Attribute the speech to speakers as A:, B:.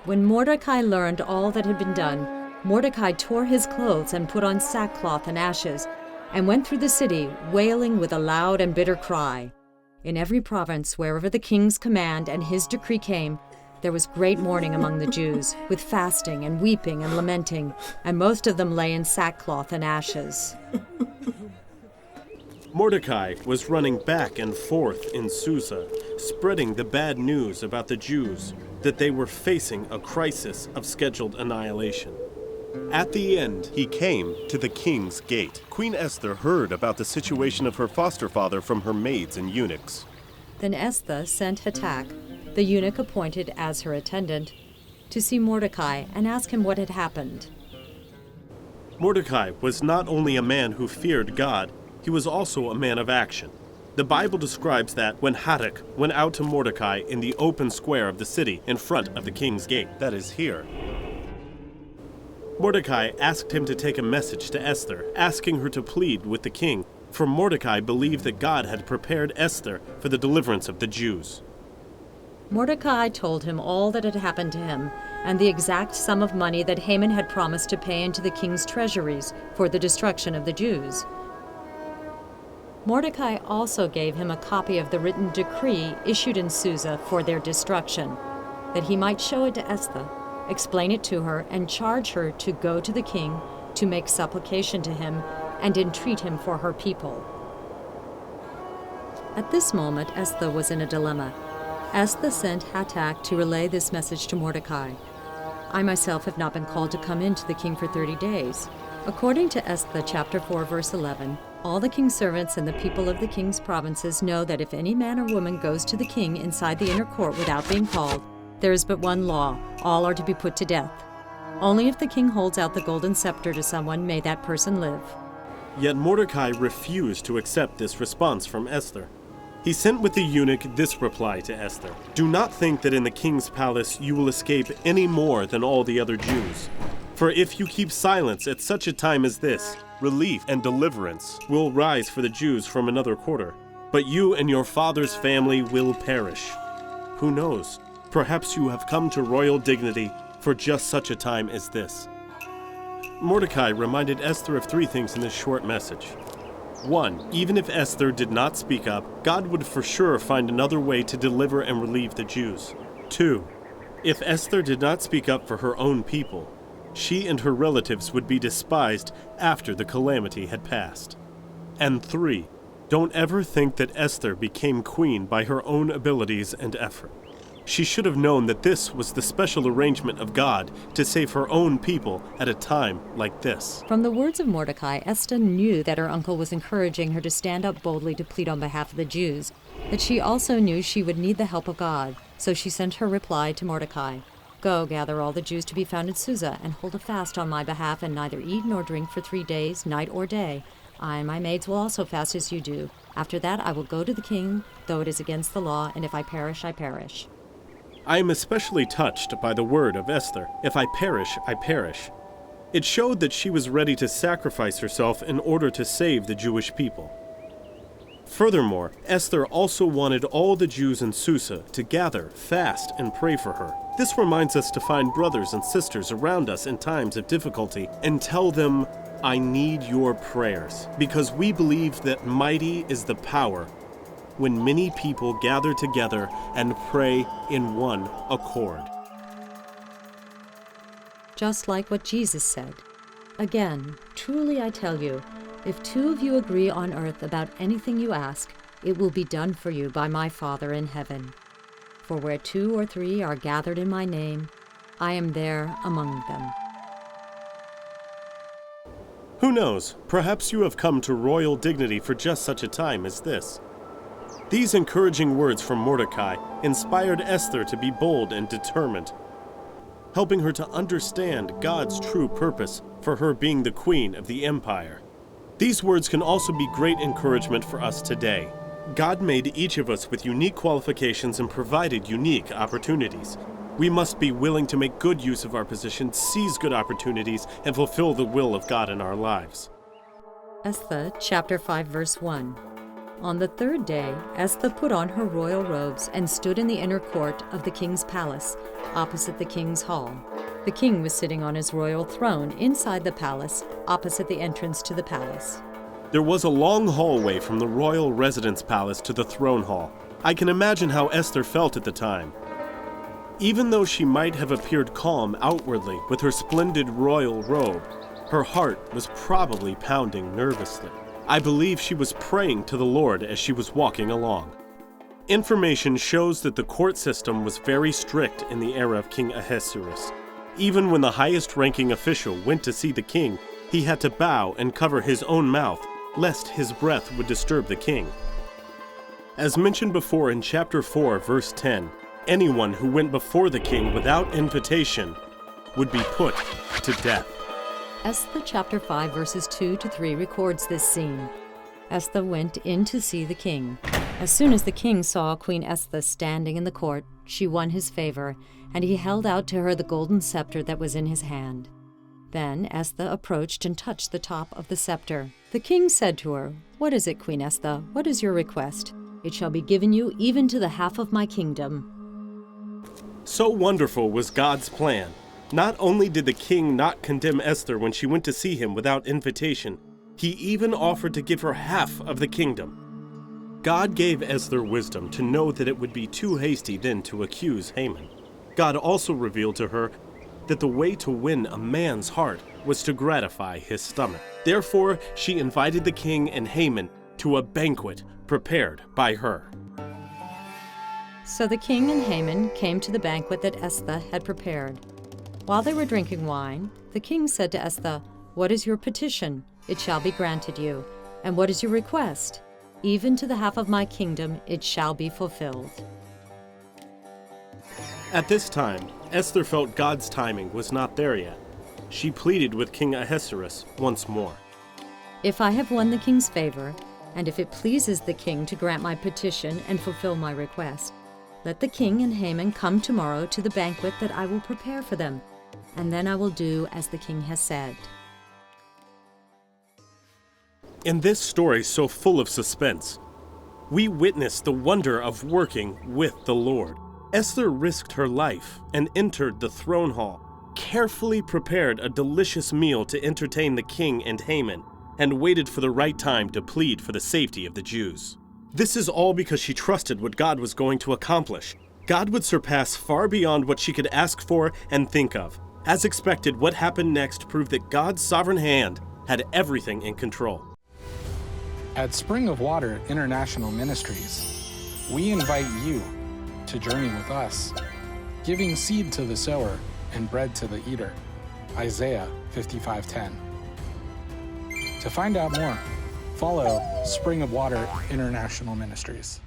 A: When Mordecai learned all that had been done, Mordecai tore his clothes and put on sackcloth and ashes, and went through the city, wailing with a loud and bitter cry. In every province, wherever the king's command and his decree came, there was great mourning among the Jews, with fasting and weeping and lamenting, and most of them lay in sackcloth and ashes.
B: Mordecai was running back and forth in Susa, spreading the bad news about the Jews, that they were facing a crisis of scheduled annihilation. At the end, he came to the king's gate. Queen Esther heard about the situation of her foster father from her maids and eunuchs.
A: Then Esther sent Hatak, the eunuch appointed as her attendant, to see Mordecai and ask him what had happened.
B: Mordecai was not only a man who feared God, he was also a man of action. The Bible describes that when Hatak went out to Mordecai in the open square of the city in front of the king's gate, that is here, Mordecai asked him to take a message to Esther, asking her to plead with the king, for Mordecai believed that God had prepared Esther for the deliverance of the Jews.
A: Mordecai told him all that had happened to him, and the exact sum of money that Haman had promised to pay into the king's treasuries for the destruction of the Jews. Mordecai also gave him a copy of the written decree issued in Susa for their destruction, that he might show it to Esther, explain it to her, and charge her to go to the king to make supplication to him and entreat him for her people. At this moment, Esther was in a dilemma. Esther sent Hatak to relay this message to Mordecai. I myself have not been called to come in to the king for 30 days. According to Esther chapter 4, verse 11, all the king's servants and the people of the king's provinces know that if any man or woman goes to the king inside the inner court without being called, there is but one law: all are to be put to death. Only if the king holds out the golden scepter to someone may that person live.
B: Yet Mordecai refused to accept this response from Esther. He sent with the eunuch this reply to Esther: "Do not think that in the king's palace you will escape any more than all the other Jews. For if you keep silence at such a time as this, relief and deliverance will rise for the Jews from another quarter, but you and your father's family will perish. Who knows? Perhaps you have come to royal dignity for just such a time as this." Mordecai reminded Esther of 3 things in this short message. 1. Even if Esther did not speak up, God would for sure find another way to deliver and relieve the Jews. 2. If Esther did not speak up for her own people, she and her relatives would be despised after the calamity had passed. And 3. Don't ever think that Esther became queen by her own abilities and effort. She should have known that this was the special arrangement of God to save her own people at a time like this.
A: From the words of Mordecai, Esther knew that her uncle was encouraging her to stand up boldly to plead on behalf of the Jews, but she also knew she would need the help of God, so she sent her reply to Mordecai: "Go, gather all the Jews to be found in Susa, and hold a fast on my behalf, and neither eat nor drink for 3 days, night or day. I and my maids will also fast as you do. After that I will go to the king, though it is against the law, and if I perish, I perish."
B: I am especially touched by the word of Esther: "If I perish, I perish." It showed that she was ready to sacrifice herself in order to save the Jewish people. Furthermore, Esther also wanted all the Jews in Susa to gather, fast, and pray for her. This reminds us to find brothers and sisters around us in times of difficulty and tell them, "I need your prayers," because we believe that mighty is the power when many people gather together and pray in one accord.
A: Just like what Jesus said. Again, truly I tell you, if 2 of you agree on earth about anything you ask, it will be done for you by my Father in heaven. For where 2 or 3 are gathered in my name, I am there among them.
B: Who knows? Perhaps you have come to royal dignity for just such a time as this. These encouraging words from Mordecai inspired Esther to be bold and determined, helping her to understand God's true purpose for her being the queen of the empire. These words can also be great encouragement for us today. God made each of us with unique qualifications and provided unique opportunities. We must be willing to make good use of our position, seize good opportunities, and fulfill the will of God in our lives.
A: Esther chapter 5 verse 1. On the third day, Esther put on her royal robes and stood in the inner court of the king's palace, opposite the king's hall. The king was sitting on his royal throne inside the palace, opposite the entrance to the palace.
B: There was a long hallway from the royal residence palace to the throne hall. I can imagine how Esther felt at the time. Even though she might have appeared calm outwardly with her splendid royal robe, her heart was probably pounding nervously. I believe she was praying to the Lord as she was walking along. Information shows that the court system was very strict in the era of King Ahasuerus. Even when the highest-ranking official went to see the king, he had to bow and cover his own mouth, lest his breath would disturb the king. As mentioned before in chapter 4, verse 10, anyone who went before the king without invitation would be put to death.
A: Esther chapter 5 verses 2 to 3 records this scene. Esther went in to see the king. As soon as the king saw Queen Esther standing in the court, she won his favor, and he held out to her the golden scepter that was in his hand. Then Esther approached and touched the top of the scepter. The king said to her, "What is it, Queen Esther? What is your request? It shall be given you even to the half of my kingdom."
B: So wonderful was God's plan. Not only did the king not condemn Esther when she went to see him without invitation, he even offered to give her half of the kingdom. God gave Esther wisdom to know that it would be too hasty then to accuse Haman. God also revealed to her that the way to win a man's heart was to gratify his stomach. Therefore, she invited the king and Haman to a banquet prepared by her.
A: So the king and Haman came to the banquet that Esther had prepared. While they were drinking wine, the king said to Esther, "What is your petition? It shall be granted you. And what is your request? Even to the half of my kingdom it shall be fulfilled."
B: At this time, Esther felt God's timing was not there yet. She pleaded with King Ahasuerus once more.
A: "If I have won the king's favor, and if it pleases the king to grant my petition and fulfill my request, let the king and Haman come tomorrow to the banquet that I will prepare for them, and then I will do as the king has said."
B: In this story so full of suspense, we witness the wonder of working with the Lord. Esther risked her life and entered the throne hall, carefully prepared a delicious meal to entertain the king and Haman, and waited for the right time to plead for the safety of the Jews. This is all because she trusted what God was going to accomplish. God would surpass far beyond what she could ask for and think of. As expected, what happened next proved that God's sovereign hand had everything in control.
C: At Spring of Water International Ministries, we invite you to journey with us, giving seed to the sower and bread to the eater. Isaiah 55:10. To find out more, follow Spring of Water International Ministries.